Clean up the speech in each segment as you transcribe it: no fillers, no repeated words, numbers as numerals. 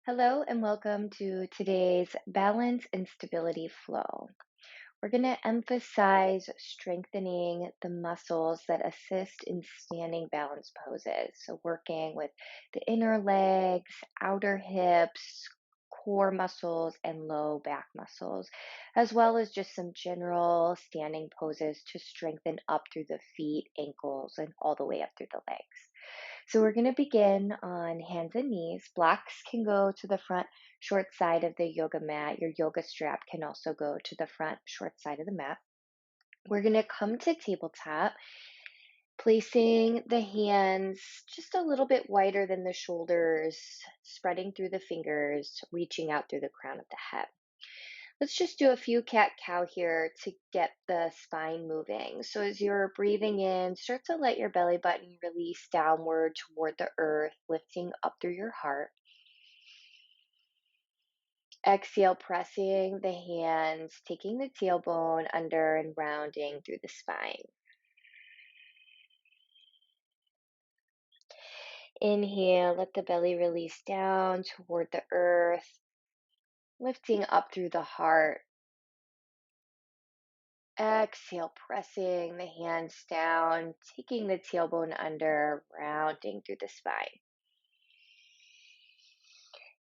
Hello and welcome to today's balance and stability flow. We're going to emphasize strengthening the muscles that assist in standing balance poses. So, working with the inner legs, outer hips, core muscles, and low back muscles, as well as just some general standing poses to strengthen up through the feet, ankles, and all the way up through the legs. So we're going to begin on hands and knees. Blocks can go to the front short side of the yoga mat. Your yoga strap can also go to the front short side of the mat. We're going to come to tabletop, placing the hands just a little bit wider than the shoulders, spreading through the fingers, reaching out through the crown of the head. Let's just do a few cat-cow here to get the spine moving. So as you're breathing in, start to let your belly button release downward toward the earth, lifting up through your heart. Exhale, pressing the hands, taking the tailbone under and rounding through the spine. Inhale, let the belly release down toward the earth, lifting up through the heart. Exhale, pressing the hands down, taking the tailbone under, rounding through the spine.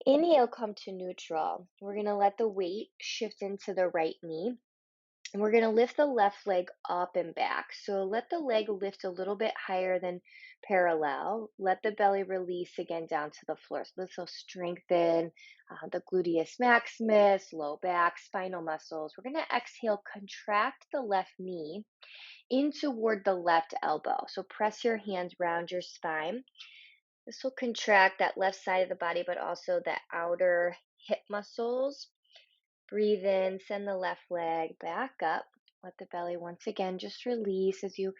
Inhale, come to neutral. We're going to let the weight shift into the right knee. And we're going to lift the left leg up and back. So let the leg lift a little bit higher than parallel. Let the belly release again down to the floor. So this will strengthen the gluteus maximus, low back, spinal muscles. We're going to exhale, contract the left knee in toward the left elbow. So press your hands round your spine. This will contract that left side of the body, but also the outer hip muscles. Breathe in, send the left leg back up. Let the belly once again just release as you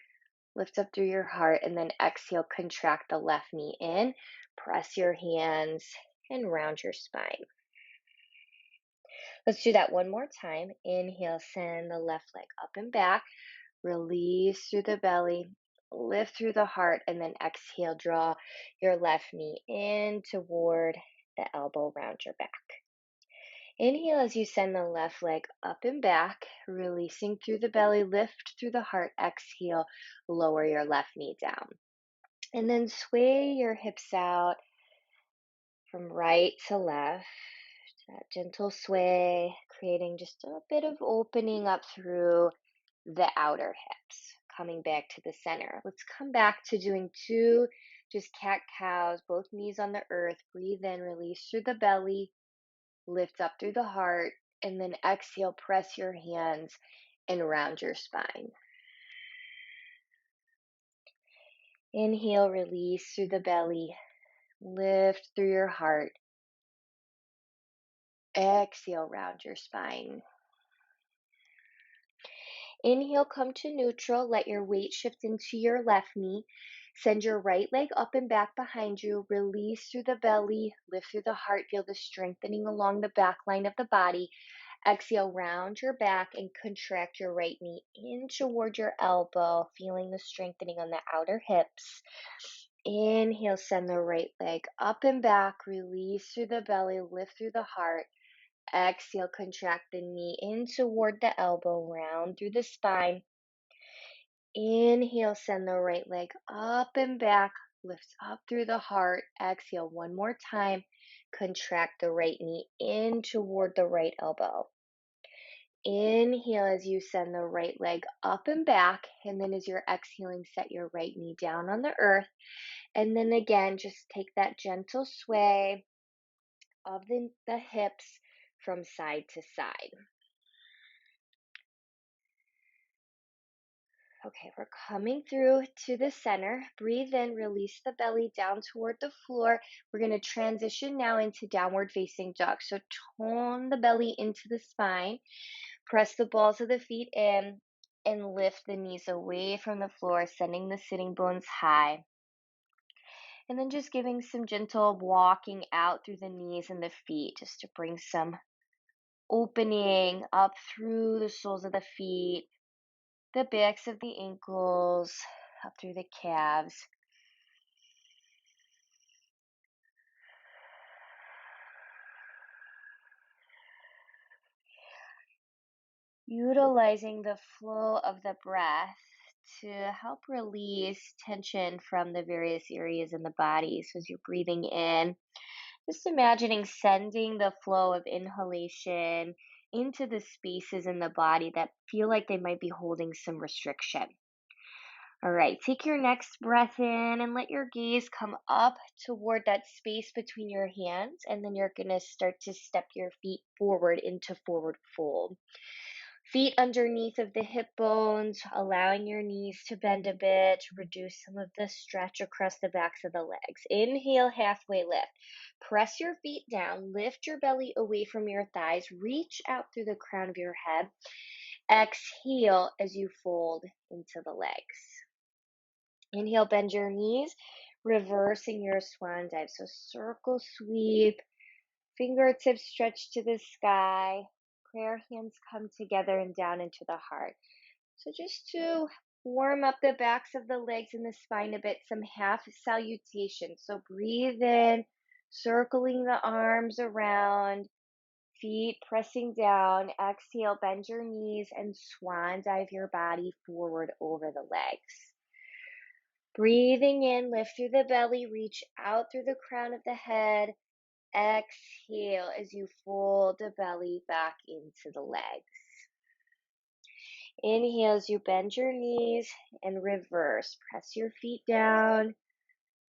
lift up through your heart, and then exhale, contract the left knee in. Press your hands and round your spine. Let's do that one more time. Inhale, send the left leg up and back. Release through the belly, lift through the heart, and then exhale, draw your left knee in toward the elbow, round your back. Inhale as you send the left leg up and back, releasing through the belly, lift through the heart. Exhale, lower your left knee down. And then sway your hips out from right to left. That gentle sway, creating just a bit of opening up through the outer hips, coming back to the center. Let's come back to doing two just cat-cows, both knees on the earth. Breathe in, release through the belly, lift up through the heart, and then exhale, press your hands and round your spine. Inhale, release through the belly, lift through your heart. Exhale, round your spine. Inhale, come to neutral. Let your weight shift into your left knee. Send your right leg up and back behind you. Release through the belly, lift through the heart. Feel the strengthening along the back line of the body. Exhale, round your back and contract your right knee in toward your elbow, feeling the strengthening on the outer hips. Inhale, send the right leg up and back. Release through the belly, lift through the heart. Exhale, contract the knee in toward the elbow, round through the spine. Inhale, send the right leg up and back, lift up through the heart. Exhale, one more time. Contract the right knee in toward the right elbow. Inhale as you send the right leg up and back, and then as you're exhaling, set your right knee down on the earth. And then again, just take that gentle sway of the hips from side to side. Okay, we're coming through to the center. Breathe in, release the belly down toward the floor. We're going to transition now into downward facing dog. So tone the belly into the spine. Press the balls of the feet in and lift the knees away from the floor, sending the sitting bones high. And then just giving some gentle walking out through the knees and the feet just to bring some opening up through the soles of the feet, the backs of the ankles, up through the calves. utilizing the flow of the breath to help release tension from the various areas in the body. So as you're breathing in, just imagining sending the flow of inhalation into the spaces in the body that feel like they might be holding some restriction. All right, take your next breath in and let your gaze come up toward that space between your hands. And then you're going to start to step your feet forward into forward fold. Feet underneath of the hip bones, allowing your knees to bend a bit to reduce some of the stretch across the backs of the legs. Inhale, halfway lift. Press your feet down, lift your belly away from your thighs, reach out through the crown of your head. Exhale as you fold into the legs. Inhale, bend your knees, reversing your swan dive. So circle sweep, fingertips stretch to the sky, prayer hands come together and down into the heart. So just to warm up the backs of the legs and the spine a bit, some half salutation. So breathe in, circling the arms around, feet pressing down. Exhale, bend your knees and swan dive your body forward over the legs. Breathing in, lift through the belly, reach out through the crown of the head. Exhale as you fold the belly back into the legs. Inhale as you bend your knees and reverse. Press your feet down.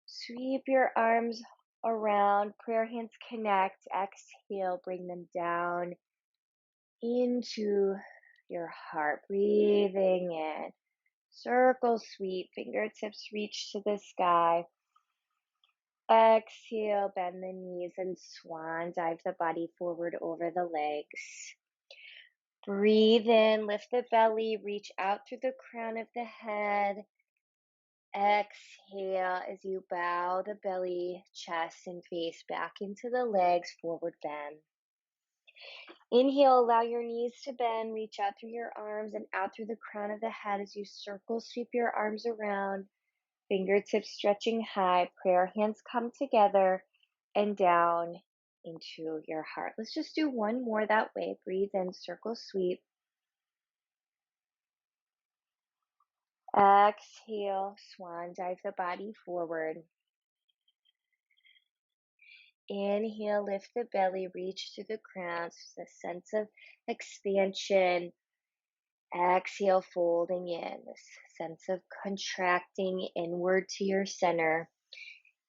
Sweep your arms around. Prayer hands connect. Exhale, bring them down into your heart. Breathing in. Circle sweep. Fingertips reach to the sky. Exhale, bend the knees and swan dive the body forward over the legs. Breathe in, lift the belly, reach out through the crown of the head. Exhale as you bow the belly, chest, and face back into the legs, forward bend. Inhale, allow your knees to bend, reach out through your arms and out through the crown of the head as you circle, sweep your arms around. Fingertips stretching high, prayer hands come together and down into your heart. Let's just do one more that way. Breathe in, circle sweep. Exhale, swan dive the body forward. Inhale, lift the belly, reach to the crown. So a sense of expansion. Exhale, folding in. This sense of contracting inward to your center.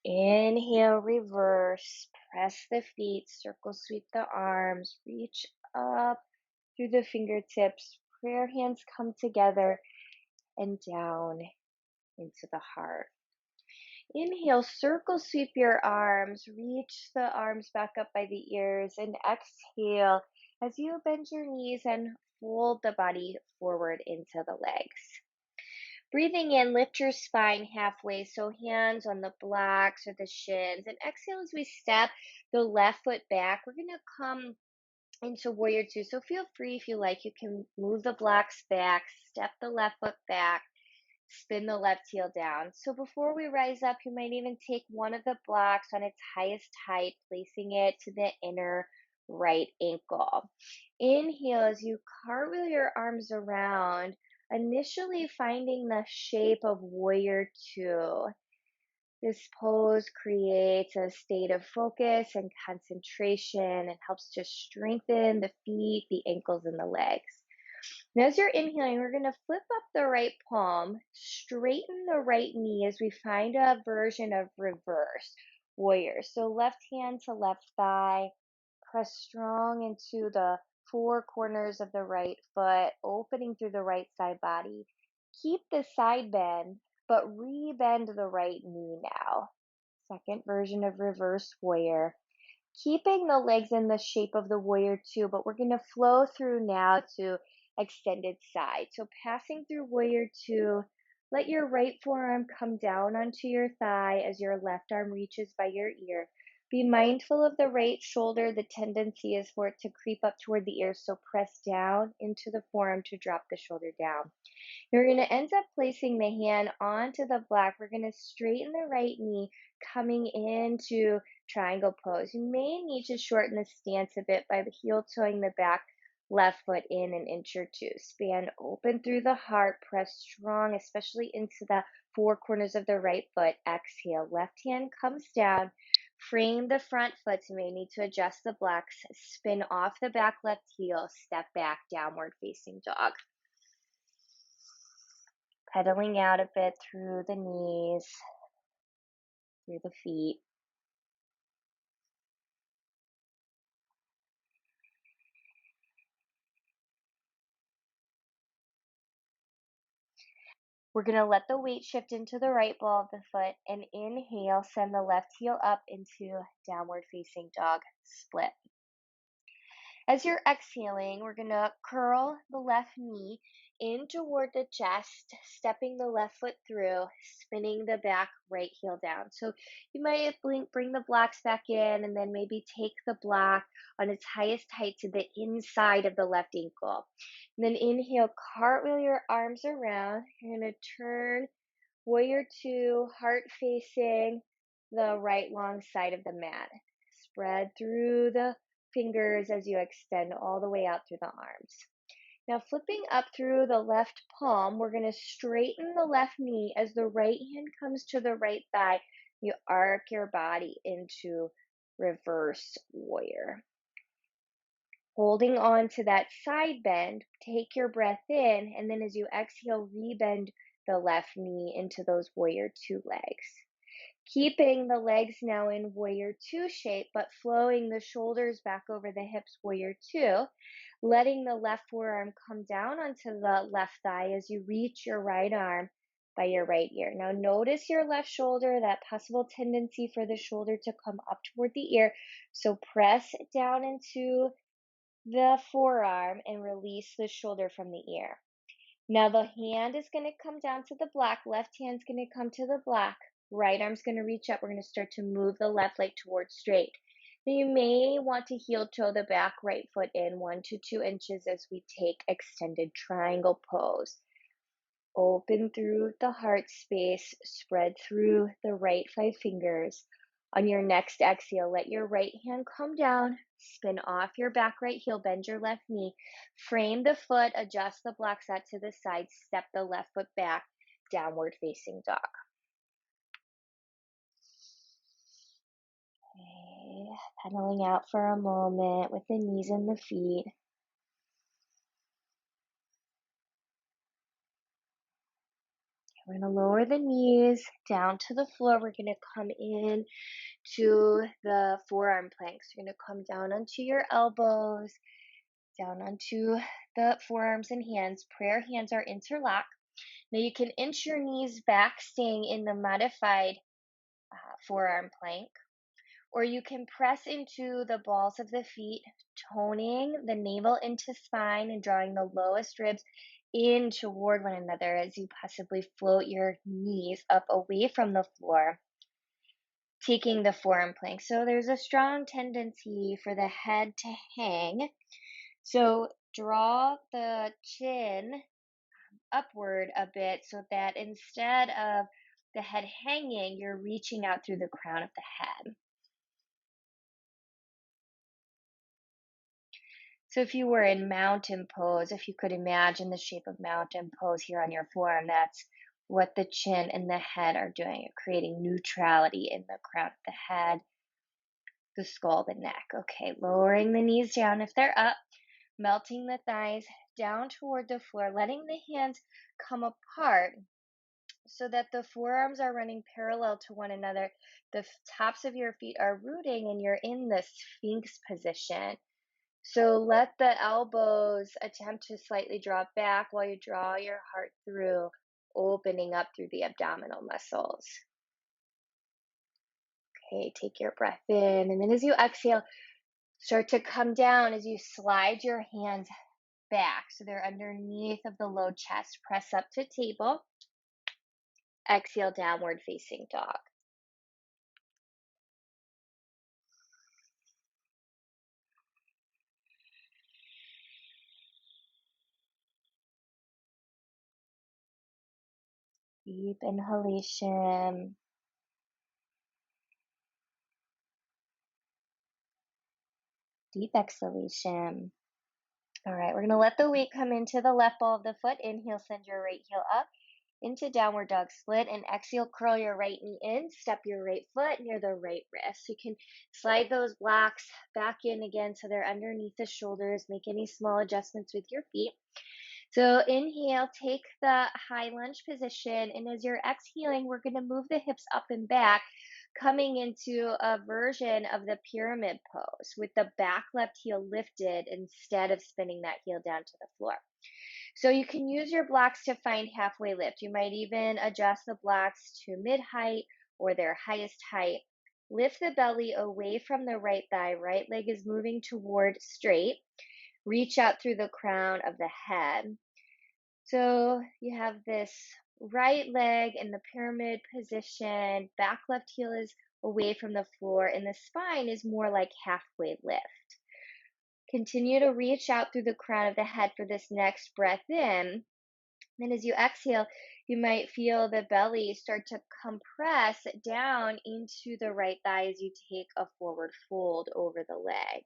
Inhale, reverse, press the feet, circle sweep the arms, reach up through the fingertips, prayer hands come together and down into the heart. Inhale, circle sweep your arms, reach the arms back up by the ears, and exhale as you bend your knees and fold the body forward into the legs. Breathing in, lift your spine halfway, so hands on the blocks or the shins. And exhale as we step the left foot back. We're going to come into warrior two. So feel free if you like, you can move the blocks back, step the left foot back, spin the left heel down. So before we rise up, you might even take one of the blocks on its highest height, placing it to the inner right ankle. Inhale as you cartwheel your arms around, initially finding the shape of warrior two. This pose creates a state of focus and concentration and helps to strengthen the feet, the ankles, and the legs. Now, as you're inhaling, we're going to flip up the right palm, straighten the right knee as we find a version of reverse warrior. So left hand to left thigh, press strong into the four corners of the right foot, opening through the right side body. Keep the side bend, but re-bend the right knee now. Second version of reverse warrior. Keeping the legs in the shape of the warrior two, but we're going to flow through now to extended side. So passing through warrior two, let your right forearm come down onto your thigh as your left arm reaches by your ear. Be mindful of the right shoulder. The tendency is for it to creep up toward the ear, so press down into the forearm to drop the shoulder down. You're going to end up placing the hand onto the block. We're going to straighten the right knee, coming into triangle pose. You may need to shorten the stance a bit by heel toeing the back Left foot in an inch or two. Span open through the heart. Press strong, especially into the four corners of the right foot. Exhale. Left hand comes down. Frame the front foot. So you may need to adjust the blocks. Spin off the back left heel. Step back, downward facing dog. Pedaling out a bit through the knees, through the feet. We're going to let the weight shift into the right ball of the foot and inhale, send the left heel up into downward facing dog split. As you're exhaling, we're going to curl the left knee in toward the chest, stepping the left foot through, spinning the back right heel down. So you might bring the blocks back in and then maybe take the block on its highest height to the inside of the left ankle. And then inhale, cartwheel your arms around. You're going to turn warrior two, heart facing the right long side of the mat. Spread through the fingers as you extend all the way out through the arms. Now flipping up through the left palm, we're going to straighten the left knee as the right hand comes to the right thigh. You arc your body into reverse warrior. Holding on to that side bend, take your breath in, and then as you exhale, rebend the left knee into those warrior two legs. Keeping the legs now in warrior two shape, but flowing the shoulders back over the hips, warrior two, letting the left forearm come down onto the left thigh as you reach your right arm by your right ear. Now notice your left shoulder, that possible tendency for the shoulder to come up toward the ear. So press down into the forearm and release the shoulder from the ear. Now the hand is going to come down to the block. Left hand's going to come to the block. Right arm's going to reach up. We're going to start to move the left leg towards straight. Now you may want to heel toe the back right foot in 1 to 2 inches as we take extended triangle pose. Open through the heart space. Spread through the right 5 fingers. On your next exhale, let your right hand come down, spin off your back right heel, bend your left knee, frame the foot, adjust the blocks out to the side, step the left foot back, downward facing dog. Okay, pedaling out for a moment with the knees and the feet. We're going to lower the knees down to the floor. We're going to come in to the forearm planks. You're going to come down onto your elbows, down onto the forearms and hands. Prayer hands are interlocked. Now you can inch your knees back, staying in the modified forearm plank, or you can press into the balls of the feet, toning the navel into spine and drawing the lowest ribs in toward one another as you possibly float your knees up away from the floor, taking the forearm plank. So there's a strong tendency for the head to hang. So draw the chin upward a bit so that instead of the head hanging, you're reaching out through the crown of the head. So if you were in mountain pose, if you could imagine the shape of mountain pose here on your forearm, that's what the chin and the head are doing. You're creating neutrality in the crown of the head, the skull, the neck. Okay, lowering the knees down if they're up, melting the thighs down toward the floor, letting the hands come apart so that the forearms are running parallel to one another. The tops of your feet are rooting and you're in the Sphinx position. So let the elbows attempt to slightly drop back while you draw your heart through, opening up through the abdominal muscles. Okay, take your breath in, and then as you exhale, start to come down as you slide your hands back so they're underneath of the low chest. Press up to table. Exhale, downward facing dog. Deep inhalation. Deep exhalation. All right, we're going to let the weight come into the left ball of the foot. Inhale, send your right heel up into downward dog split, and exhale, curl your right knee in, step your right foot near the right wrist. You can slide those blocks back in again so they're underneath the shoulders. Make any small adjustments with your feet. So inhale, take the high lunge position, and as you're exhaling, we're going to move the hips up and back, coming into a version of the pyramid pose with the back left heel lifted instead of spinning that heel down to the floor. So you can use your blocks to find halfway lift. You might even adjust the blocks to mid-height or their highest height. Lift the belly away from the right thigh. Right leg is moving toward straight. Reach out through the crown of the head. So you have this right leg in the pyramid position, back left heel is away from the floor, and the spine is more like halfway lift. Continue to reach out through the crown of the head for this next breath in. Then as you exhale, you might feel the belly start to compress down into the right thigh as you take a forward fold over the leg.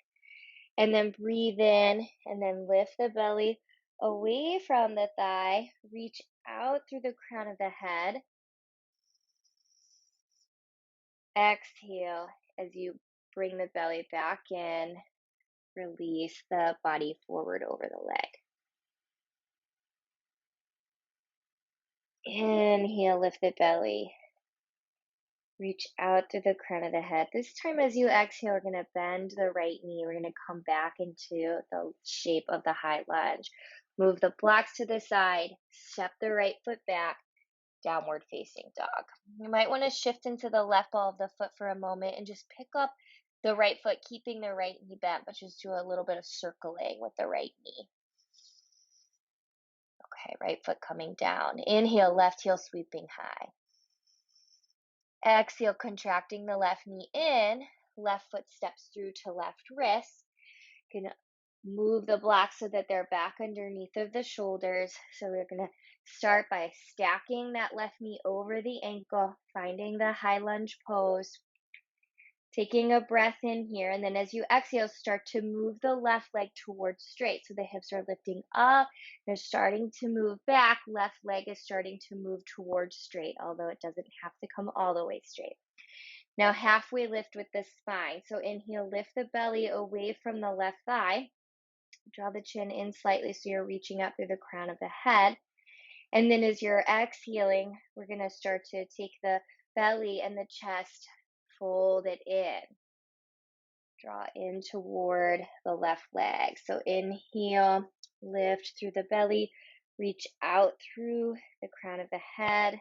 And then breathe in and then lift the belly away from the thigh. Reach out through the crown of the head. Exhale as you bring the belly back in. Release the body forward over the leg. Inhale, lift the belly. Reach out through the crown of the head. This time as you exhale, we're going to bend the right knee. We're going to come back into the shape of the high lunge. Move the blocks to the side. Step the right foot back. Downward facing dog. You might want to shift into the left ball of the foot for a moment and just pick up the right foot, keeping the right knee bent, but just do a little bit of circling with the right knee. Okay, right foot coming down. Inhale, left heel sweeping high. Exhale, contracting the left knee in. Left foot steps through to left wrist. You can move the blocks so that they're back underneath of the shoulders. So we're going to start by stacking that left knee over the ankle, finding the high lunge pose. Taking a breath in here, and then as you exhale, start to move the left leg towards straight. So the hips are lifting up, they're starting to move back. Left leg is starting to move towards straight, although it doesn't have to come all the way straight. Now halfway lift with the spine. So inhale, lift the belly away from the left thigh. Draw the chin in slightly so you're reaching up through the crown of the head. And then as you're exhaling, we're going to start to take the belly and the chest, fold it in. Draw in toward the left leg. So inhale, lift through the belly, reach out through the crown of the head.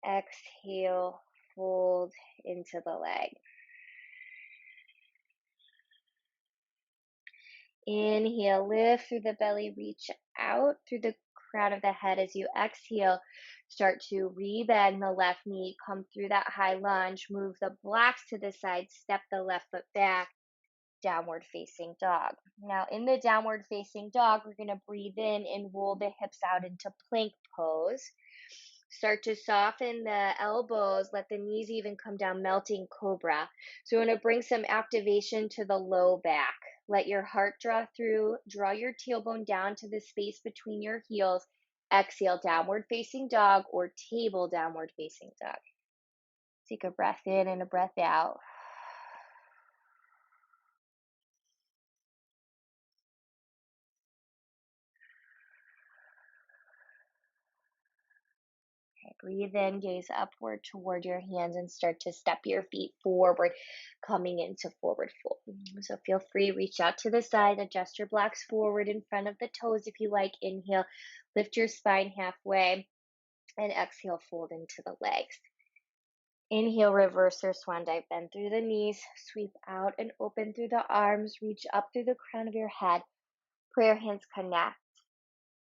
Exhale, fold into the leg. Inhale, lift through the belly, reach out through the crown of the head. As you exhale, start to rebend the left knee, come through that high lunge, move the blocks to the side, step the left foot back, downward facing dog. Now in the downward facing dog, we're going to breathe in and roll the hips out into plank pose. Start to soften the elbows, let the knees even come down, melting cobra. So we're going to bring some activation to the low back. Let your heart draw through, draw your tailbone down to the space between your heels. Exhale, downward facing dog or table downward facing dog. Take a breath in and a breath out. Breathe in, gaze upward toward your hands, and start to step your feet forward, coming into forward fold. So feel free, reach out to the side, adjust your blocks forward in front of the toes if you like. Inhale, lift your spine halfway, and exhale, fold into the legs. Inhale, reverse or swan dive, bend through the knees, sweep out and open through the arms, reach up through the crown of your head. Prayer hands connect.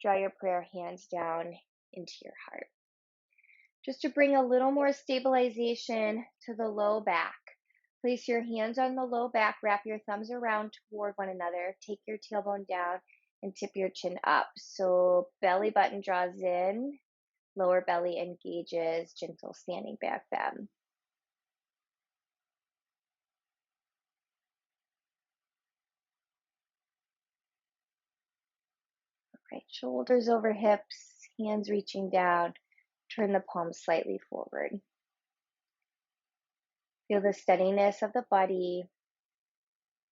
Draw your prayer hands down into your heart. Just to bring a little more stabilization to the low back. Place your hands on the low back, wrap your thumbs around toward one another, take your tailbone down, and tip your chin up. So belly button draws in, lower belly engages, gentle standing back bend. Right, shoulders over hips, hands reaching down. Turn the palms slightly forward. Feel the steadiness of the body,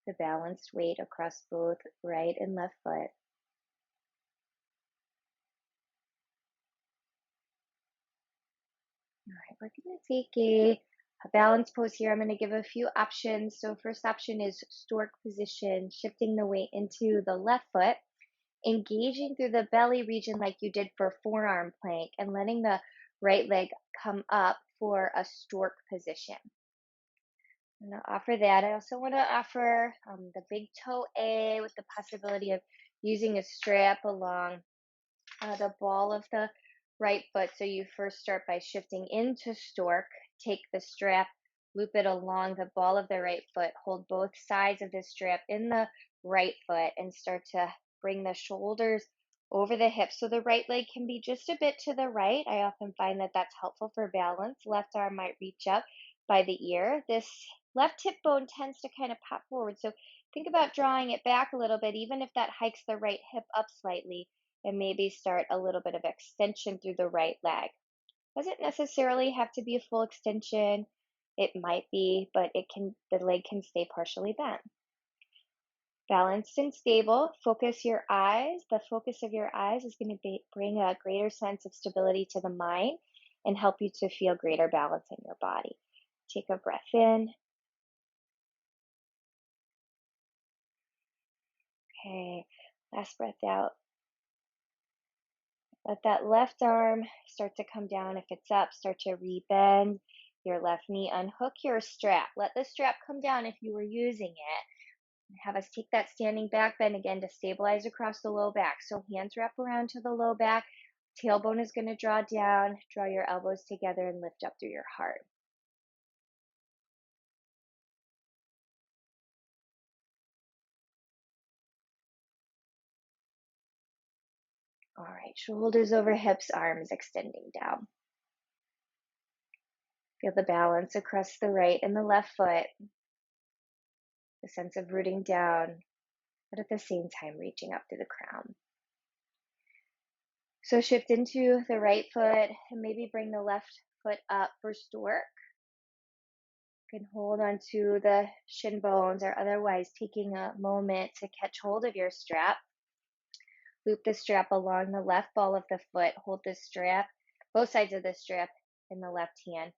the balanced weight across both right and left foot. All right, we're going to take a balance pose here. I'm going to give a few options. So first option is stork position, shifting the weight into the left foot, engaging through the belly region like you did for forearm plank, and letting the right leg come up for a stork position. I'm going to offer that. I also want to offer the big toe A with the possibility of using a strap along the ball of the right foot. So you first start by shifting into stork, take the strap, loop it along the ball of the right foot, hold both sides of the strap in the right foot, and start to bring the shoulders over the hips. So the right leg can be just a bit to the right. I often find that that's helpful for balance. Left arm might reach up by the ear. This left hip bone tends to kind of pop forward. So think about drawing it back a little bit, even if that hikes the right hip up slightly, and maybe start a little bit of extension through the right leg. Doesn't necessarily have to be a full extension. It might be, but the leg can stay partially bent. Balanced and stable. Focus your eyes. The focus of your eyes is going to bring a greater sense of stability to the mind and help you to feel greater balance in your body. Take a breath in. Okay, last breath out. Let that left arm start to come down. If it's up, start to rebend your left knee. Unhook your strap. Let the strap come down if you were using it. Have us take that standing back bend again to stabilize across the low back. So hands wrap around to the low back. Tailbone is going to draw down. Draw your elbows together and lift up through your heart. All right, shoulders over hips, arms extending down. Feel the balance across the right and the left foot. The sense of rooting down, but at the same time reaching up through the crown. So shift into the right foot and maybe bring the left foot up for stork. You can hold onto the shin bones or otherwise taking a moment to catch hold of your strap. Loop the strap along the left ball of the foot. Hold the strap, both sides of the strap in the left hand.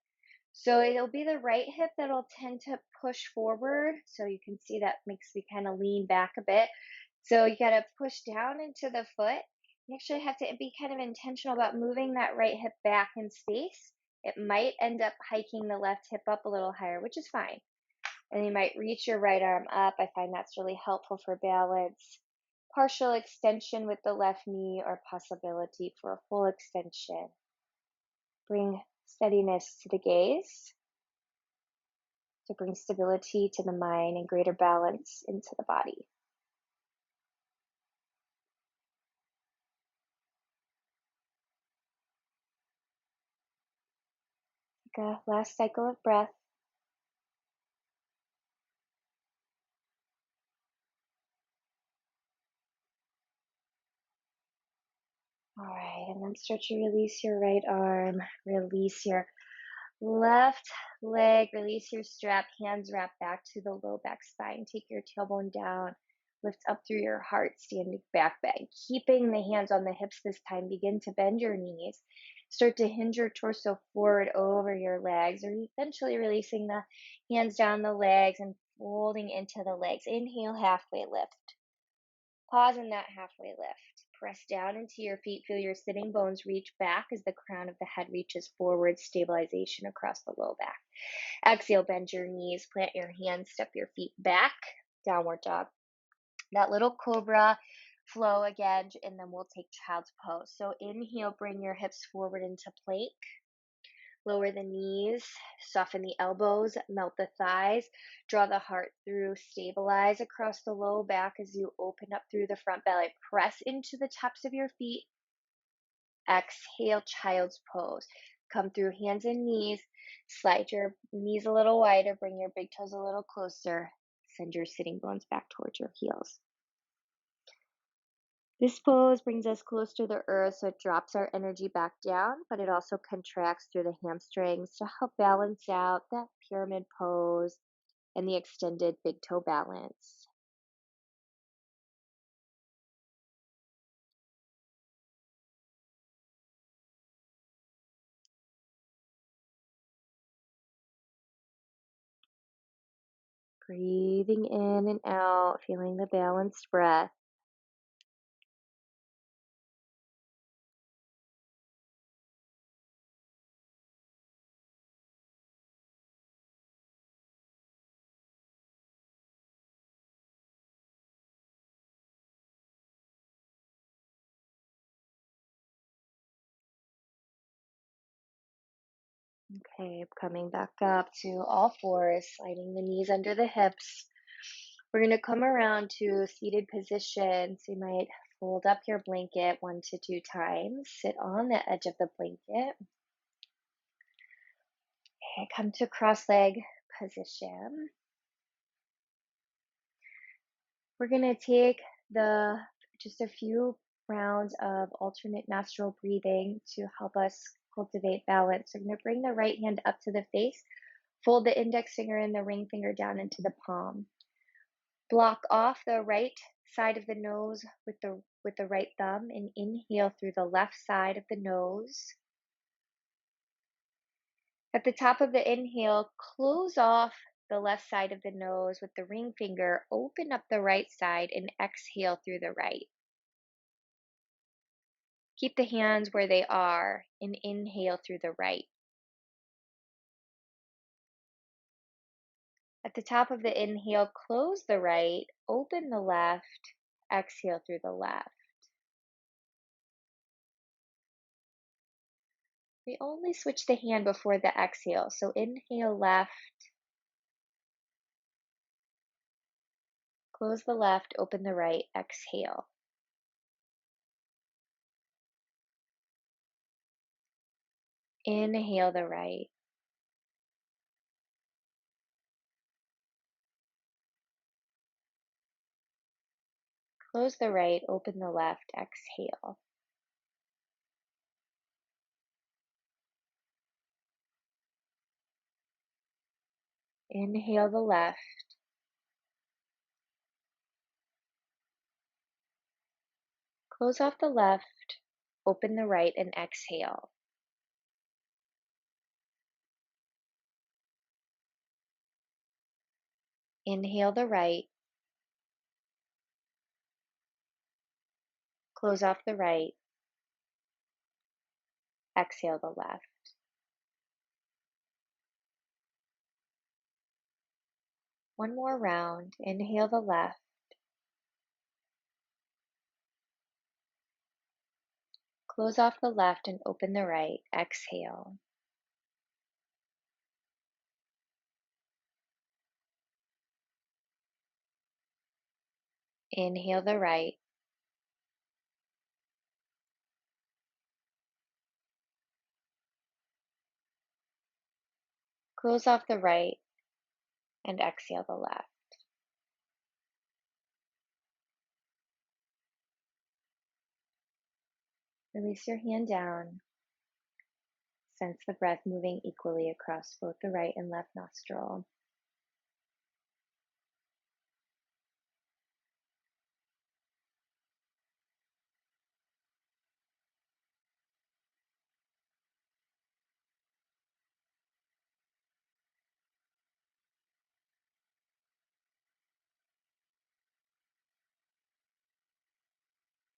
So it'll be the right hip that'll tend to push forward. So you can see that makes me kind of lean back a bit. So you got to push down into the foot. You actually have to be kind of intentional about moving that right hip back in space. It might end up hiking the left hip up a little higher, which is fine. And you might reach your right arm up. I find that's really helpful for balance. Partial extension with the left knee or possibility for a full extension. Bring steadiness to the gaze to bring stability to the mind and greater balance into the body. Take a last cycle of breath. All right, and then start to release your right arm, release your left leg, release your strap, hands wrap back to the low back spine. Take your tailbone down, lift up through your heart, standing back bend. Keeping the hands on the hips this time, begin to bend your knees. Start to hinge your torso forward over your legs, or eventually releasing the hands down the legs and folding into the legs. Inhale, halfway lift. Pause in that halfway lift. Press down into your feet. Feel your sitting bones reach back as the crown of the head reaches forward, stabilization across the low back. Exhale, bend your knees, plant your hands, step your feet back, downward dog. That little cobra flow again, and then we'll take child's pose. So inhale, bring your hips forward into plank. Lower the knees, soften the elbows, melt the thighs, draw the heart through, stabilize across the low back as you open up through the front belly. Press into the tops of your feet. Exhale, child's pose. Come through hands and knees. Slide your knees a little wider, bring your big toes a little closer. Send your sitting bones back towards your heels. This pose brings us close to the earth, so it drops our energy back down, but it also contracts through the hamstrings to help balance out that pyramid pose and the extended big toe balance. Breathing in and out, feeling the balanced breath. Okay, coming back up to all fours, sliding the knees under the hips. We're going to come around to seated position. So you might fold up your blanket 1 to 2 times, sit on the edge of the blanket. Okay, come to cross leg position. We're going to take just a few rounds of alternate nostril breathing to help us cultivate balance. So we're going to bring the right hand up to the face, fold the index finger and the ring finger down into the palm. Block off the right side of the nose with the right thumb and inhale through the left side of the nose. At the top of the inhale, close off the left side of the nose with the ring finger, open up the right side and exhale through the right. Keep the hands where they are and inhale through the right. At the top of the inhale, close the right, open the left, exhale through the left. We only switch the hand before the exhale, so inhale left, close the left, open the right, exhale. Inhale the right. Close the right, open the left, exhale. Inhale the left. Close off the left, open the right, and exhale. Inhale the right. Close off the right. Exhale the left. One more round. Inhale the left. Close off the left and open the right. Exhale. Inhale the right. Close off the right and exhale the left. Release your hand down. Sense the breath moving equally across both the right and left nostril.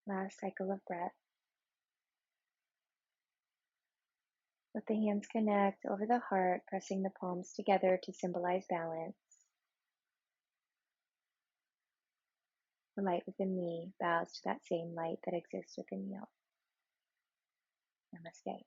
Last cycle of breath. Let the hands connect over the heart, pressing the palms together to symbolize balance. The light within me bows to that same light that exists within you. Namaste.